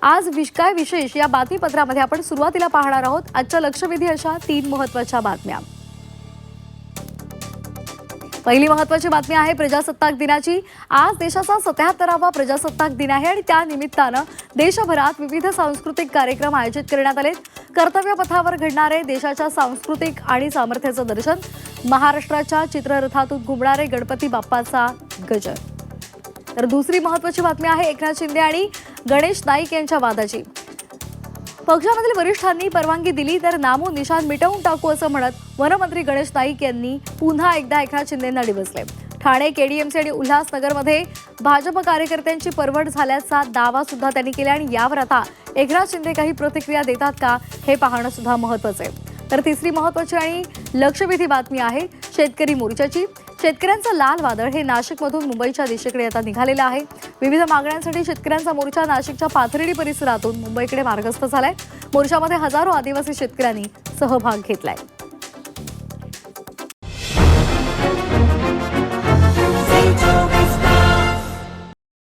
आज काय विशेष या बातमीपत्रामध्ये आपण सुरुवातीला पाहणार आहोत आजच्या लक्षवेधी अशा 3 महत्त्वाच्या बातम्या। पहिली महत्त्वाची बातमी आहे प्रजासत्ताक दिनाची। आज देशाचा 77वा प्रजासत्ताक दिन आहे आणि त्या निमित्तानं देशभरात विविध सांस्कृतिक कार्यक्रम आयोजित करण्यात आले। कर्तव्य पथावर घडणारे देशाच्या सांस्कृतिक आणि सामर्थ्याचं दर्शन, महाराष्ट्राच्या चित्ररथातून घुमणारे गणपती बाप्पाचा गजर। तर दुसरी महत्त्वाची बातमी आहे एकनाथ शिंदे आणि गणेश नाईक यांच्या वादाची। पक्षामधील वरिष्ठांनी परवानगी दिली तर नामो निशान मिटवून टाकू असं म्हणत वनमंत्री गणेश नाईक यांनी पुन्हा एकदा एकनाथ शिंदेंना डिवचले। ठाणे, केडीएमसी आणि उल्हासनगरमध्ये भाजप कार्यकर्त्यांची परवड झाल्याचा दावा सुद्धा त्यांनी केला आणि यावर आता एकनाथ शिंदे काही प्रतिक्रिया देतात का हे पाहणं सुद्धा महत्त्वाचं आहे। तर तिसरी महत्त्वाची आणि लक्षवेधी बातमी आहे शेतकरी मोर्चाची। शेतकऱ्यांचं लाल वादळ हे नाशिकमधून मुंबईच्या दिशेकडे आता निघालेलं आहे। विविध मागण्यांसाठी शेतकऱ्यांचा मोर्चा नाशिकच्या पाथर्डी परिसरातून मुंबईकडे मार्गस्थ झालाय। मोर्चामध्ये हजारो आदिवासी शेतकऱ्यांनी सहभाग घेतलाय।